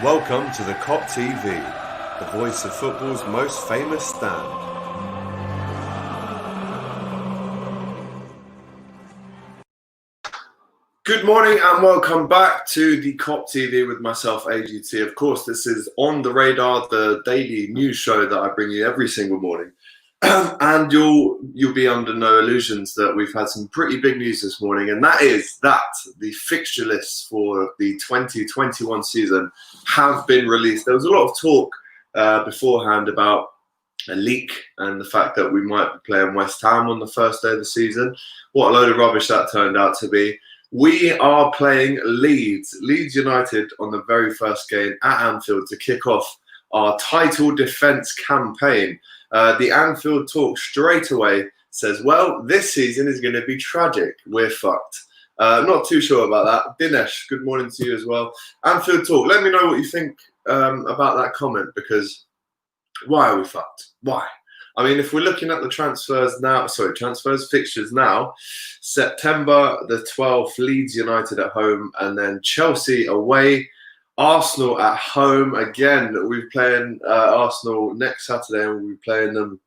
Welcome to the Kop TV, the voice of football's most famous stand. Good morning and welcome back to the Kop TV with myself, AGT. Of course, this is On the Radar, the daily news show that I bring you every single morning. And you'll be under no illusions that we've had some pretty big news this morning, and that is that the fixture lists for the 2021 season have been released. There was a lot of talk beforehand about a leak and the fact that we might be playing West Ham on the first day of the season. What a load of rubbish that turned out to be. We are playing Leeds United on the very first game at Anfield to kick off our title defence campaign. The Anfield talk straight away says, well, this season is going to be tragic. We're fucked. Not too sure about that. Dinesh, good morning to you as well. Anfield talk, let me know what you think about that comment, because why are we fucked? Why? I mean, if we're looking at the fixtures now, September the 12th, Leeds United at home, and then Chelsea away, Arsenal at home. Again, we're playing Arsenal next Saturday, and we'll be playing them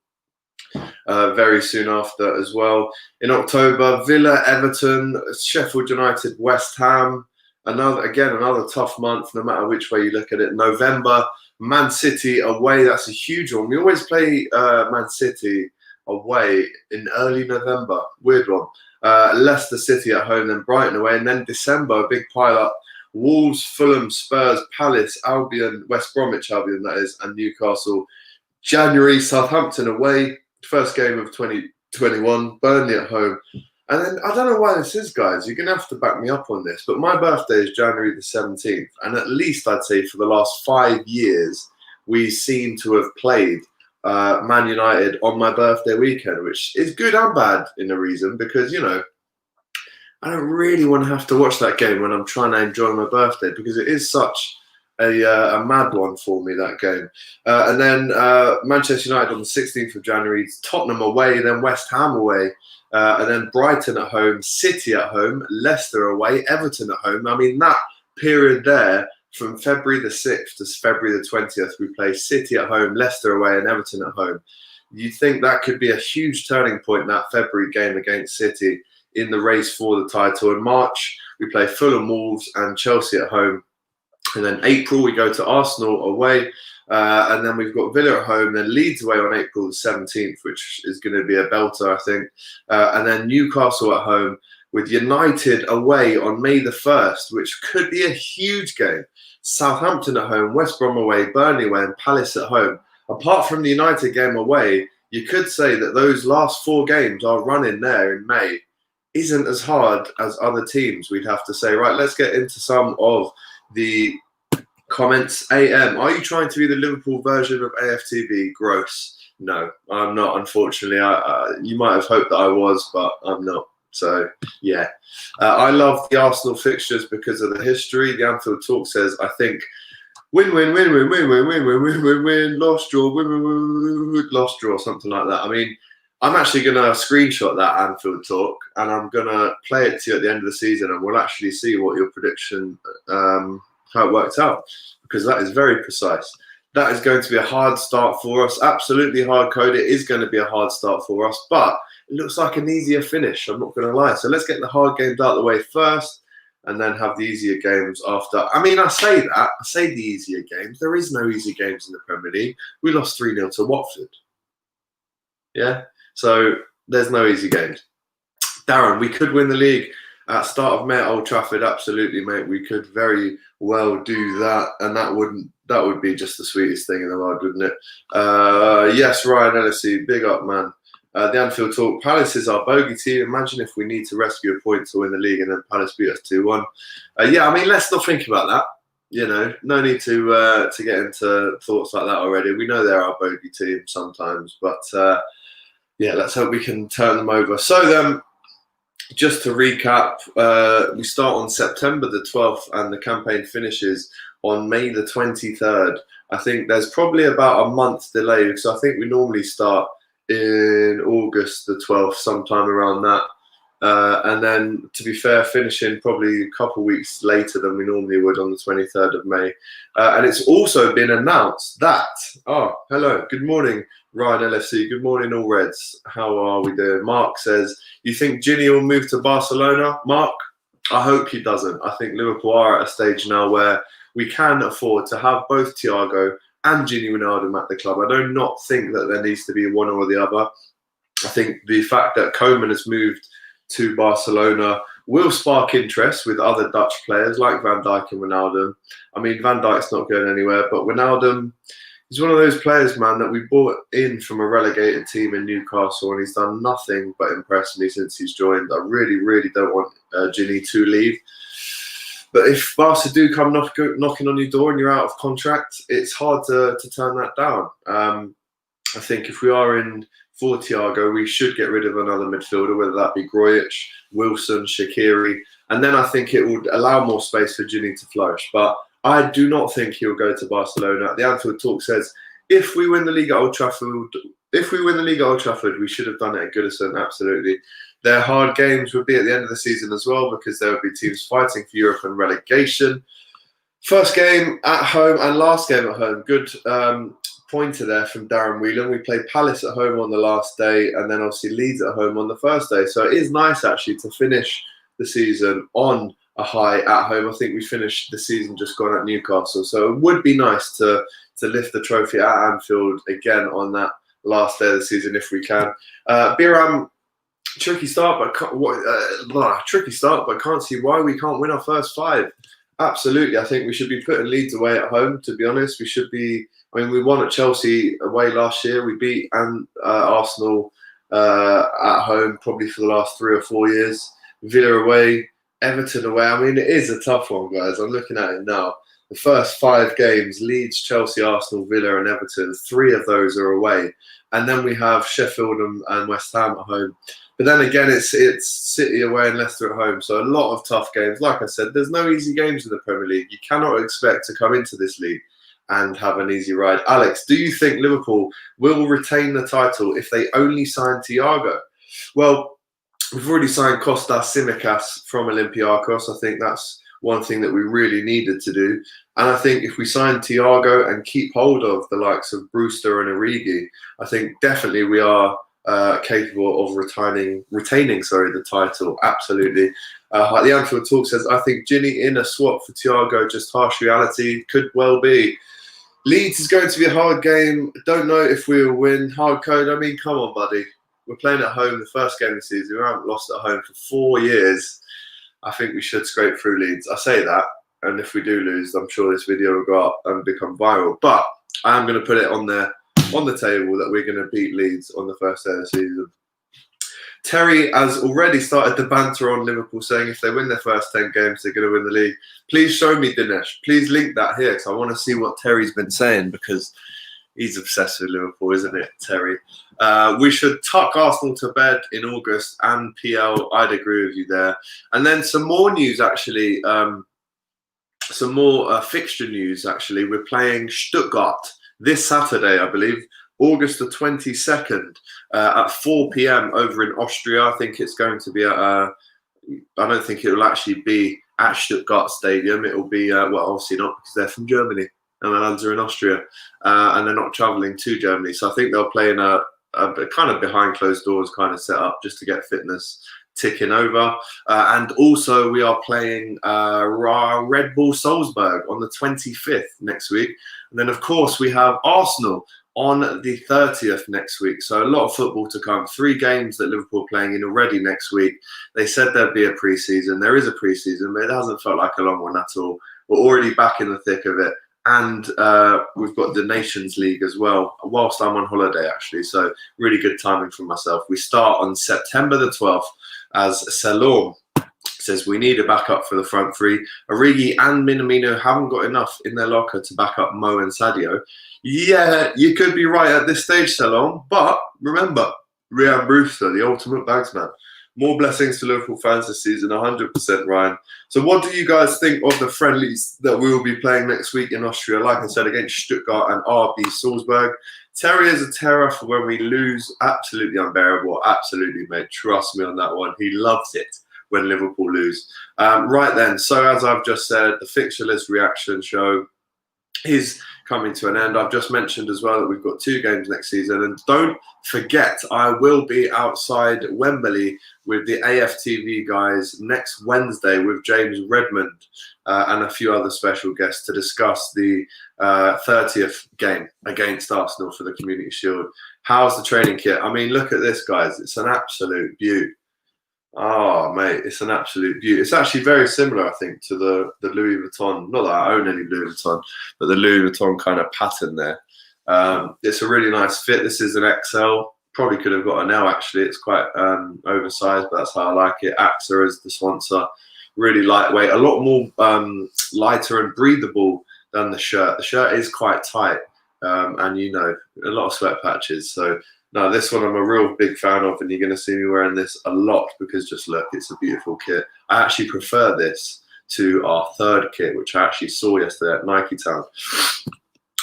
very soon after as well. In October, Villa, Everton, Sheffield United, West Ham. Another tough month, no matter which way you look at it. November, Man City away. That's a huge one. We always play Man City away in early November. Weird one. Leicester City at home, then Brighton away, and then December, a big pile up. Wolves, Fulham, Spurs, Palace, Albion, West Bromwich Albion, that is, and Newcastle. January, Southampton away, first game of 2021, Burnley at home. And then, I don't know why this is, guys. You're going to have to back me up on this, but my birthday is January the 17th. And at least I'd say for the last 5 years, we seem to have played Man United on my birthday weekend, which is good and bad in a reason, because, you know, I don't really want to have to watch that game when I'm trying to enjoy my birthday, because it is such a mad one for me, that game. And then Manchester United on the 16th of January, Tottenham away, then West Ham away, and then Brighton at home, City at home, Leicester away, Everton at home. I mean, that period there, from February the 6th to February the 20th, we play City at home, Leicester away, and Everton at home. You'd think that could be a huge turning point, that February game against City, in the race for the title. In March, we play Fulham, Wolves, and Chelsea at home. And then April, we go to Arsenal away. And then we've got Villa at home, then Leeds away on April the 17th, which is going to be a belter, I think. And then Newcastle at home, with United away on May the 1st, which could be a huge game. Southampton at home, West Brom away, Burnley away, and Palace at home. Apart from the United game away, you could say that those last 4 games are running there in May isn't as hard as other teams, we'd have to say. Right, let's get into some of the comments. AM, are you trying to be the Liverpool version of AFTV? Gross. No, I'm not, unfortunately. You might have hoped that I was, but I'm not. So, yeah. I love the Arsenal fixtures because of the history. The Anfield talk says, I think, win, lost draw, win, lost draw, something like that. I mean, I'm actually going to screenshot that Anfield talk, and I'm going to play it to you at the end of the season, and we'll actually see what your prediction, how it worked out, because that is very precise. That is going to be a hard start for us. Absolutely hard code. It is going to be a hard start for us, but it looks like an easier finish. I'm not going to lie. So let's get the hard games out of the way first, and then have the easier games after. I mean, I say the easier games. There is no easy games in the Premier League. We lost 3-0 to Watford. Yeah? So there's no easy games. Darren, we could win the league at start of May at Old Trafford. Absolutely, mate. We could very well do that, and that would be just the sweetest thing in the world, wouldn't it? Yes, Ryan Ellisy, big up, man. The Anfield talk. Palace is our bogey team. Imagine if we need to rescue a point to win the league, and then Palace beat us 2-1. Yeah, I mean, let's not think about that. You know, no need to get into thoughts like that already. We know they're our bogey team sometimes, but yeah, let's hope we can turn them over. So then, just to recap, we start on September the 12th, and the campaign finishes on May the 23rd. I think there's probably about a month delay, because I think we normally start in August the 12th, sometime around that. And then, to be fair, finishing probably a couple of weeks later than we normally would on the 23rd of May. And it's also been announced that, hello, good morning, Ryan LFC. Good morning, all Reds. How are we doing? Mark says, you think Ginny will move to Barcelona? Mark, I hope he doesn't. I think Liverpool are at a stage now where we can afford to have both Thiago and Ginny Wijnaldum at the club. I do not think that there needs to be one or the other. I think the fact that Koeman has moved to Barcelona will spark interest with other Dutch players like Van Dijk and Wijnaldum. I mean, Van Dijk's not going anywhere, but Wijnaldum is one of those players, man, that we brought in from a relegated team in Newcastle, and he's done nothing but impress me since he's joined. I really, really don't want Ginny to leave. But if Barca do come knocking on your door and you're out of contract, it's hard to turn that down. I think if we are in for Thiago, we should get rid of another midfielder, whether that be Grujic, Wilson, Shaqiri, and then I think it would allow more space for Ginny to flourish. But I do not think he'll go to Barcelona. The Anfield Talk says, if we win the league at Old Trafford, we should have done it at Goodison. Absolutely. Their hard games would be at the end of the season as well, because there would be teams fighting for Europe and relegation. First game at home and last game at home. Good pointer there from Darren Whelan. We played Palace at home on the last day, and then obviously Leeds at home on the first day. So it is nice actually to finish the season on a high at home. I think we finished the season just gone at Newcastle. So it would be nice to lift the trophy at Anfield again on that last day of the season if we can. Biram, tricky start, but can't see why we can't win our first 5. Absolutely. I think we should be putting Leeds away at home, to be honest. We should be. I mean, we won at Chelsea away last year. We beat Arsenal at home probably for the last 3 or 4 years. Villa away, Everton away. I mean, it is a tough one, guys. I'm looking at it now. The first 5 games, Leeds, Chelsea, Arsenal, Villa and Everton, 3 of those are away. And then we have Sheffield and West Ham at home. But then again, it's City away and Leicester at home. So a lot of tough games. Like I said, there's no easy games in the Premier League. You cannot expect to come into this league and have an easy ride. Alex, do you think Liverpool will retain the title if they only sign Thiago? Well, we've already signed Kostas Tsimikas from Olympiacos. I think that's one thing that we really needed to do. And I think if we sign Thiago and keep hold of the likes of Brewster and Origi, I think definitely we are capable of retaining the title. Absolutely. The Anfield Talk says, I think Ginny in a swap for Thiago, just harsh reality, could well be. Leeds is going to be a hard game. Don't know if we will win. Hard code. I mean, come on, buddy. We're playing at home the first game of the season. We haven't lost at home for 4 years. I think we should scrape through Leeds. I say that, and if we do lose, I'm sure this video will go up and become viral. But I am going to put it on the table that we're going to beat Leeds on the first day of the season. Terry has already started the banter on Liverpool, saying if they win their first 10 games, they're going to win the league. Please show me, Dinesh. Please link that here, because I want to see what Terry's been saying, because he's obsessed with Liverpool, isn't it, Terry? We should tuck Arsenal to bed in August and PL. I'd agree with you there. And then some more news, actually. Some more fixture news, actually. We're playing Stuttgart this Saturday, I believe, August the 22nd at 4 p.m. over in Austria. I think it's going to be at, I don't think it will actually be at Stuttgart Stadium. It will be, well, obviously not, because they're from Germany and the lads are in Austria and they're not travelling to Germany. So I think they'll play in a kind of behind closed doors kind of setup just to get fitness ticking over. And also we are playing Red Bull Salzburg on the 25th next week. And then, of course, we have Arsenal on the 30th next week. So a lot of football to come. 3 games that Liverpool are playing in already next week. They said there'd be a pre-season. There is a pre-season, but it hasn't felt like a long one at all. We're already back in the thick of it. And we've got the Nations League as well, whilst I'm on holiday, actually. So really good timing for myself. We start on September the 12th as Salom says we need a backup for the front 3. Origi and Minamino haven't got enough in their locker to back up Mo and Sadio. Yeah, you could be right at this stage, Salom. But remember, Ryan Brewster, the ultimate bagsman. More blessings to Liverpool fans this season, 100%, Ryan. So what do you guys think of the friendlies that we will be playing next week in Austria? Like I said, against Stuttgart and RB Salzburg. Terry is a terror for when we lose. Absolutely unbearable. Absolutely, mate. Trust me on that one. He loves it when Liverpool lose. Right then, so as I've just said, the fixture list reaction show is coming to an end. I've just mentioned as well that we've got 2 games next season, and don't forget I will be outside Wembley with the AFTV guys next Wednesday with James Redmond and a few other special guests to discuss the 30th game against Arsenal for the Community Shield. How's the training kit? I mean, look at this, guys. It's an absolute beaut. Oh, mate, it's an absolute beauty. It's actually very similar, I think, to the Louis Vuitton. Not that I own any Louis Vuitton, but the Louis Vuitton kind of pattern there. It's a really nice fit. This is an XL. Probably could have got an L, actually. It's quite oversized, but that's how I like it. AXA is the sponsor. Really lightweight. A lot more lighter and breathable than the shirt. The shirt is quite tight, and, you know, a lot of sweat patches. So, no, this one I'm a real big fan of, and you're going to see me wearing this a lot because just look, it's a beautiful kit. I actually prefer this to our 3rd kit, which I actually saw yesterday at Nike Town.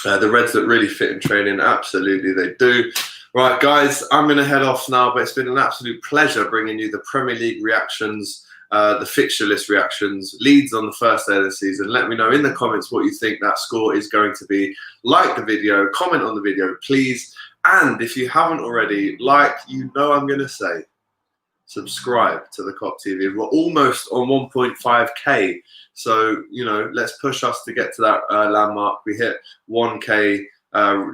The reds look really fit in training. Absolutely, they do. Right, guys, I'm going to head off now, but it's been an absolute pleasure bringing you the Premier League reactions, the fixture list reactions, Leeds on the first day of the season. Let me know in the comments what you think that score is going to be. Like the video, comment on the video, please. And if you haven't already, like you know I'm going to say, subscribe to the Kop TV. We're almost on 1.5k. So, you know, let's push us to get to that landmark. We hit 1k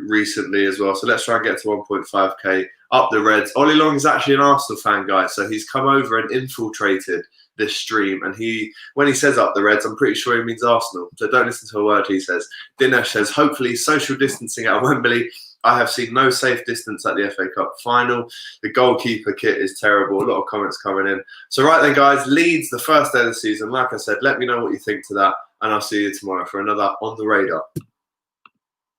recently as well. So let's try and get to 1.5k. Up the Reds. Ollie Long is actually an Arsenal fan, guys. So he's come over and infiltrated this stream. And when he says up the Reds, I'm pretty sure he means Arsenal. So don't listen to a word he says. Dinesh says, hopefully social distancing at Wembley. I have seen no safe distance at the FA Cup final. The goalkeeper kit is terrible. A lot of comments coming in. So right then, guys, Leeds, the first day of the season. Like I said, let me know what you think to that. And I'll see you tomorrow for another On The Radar.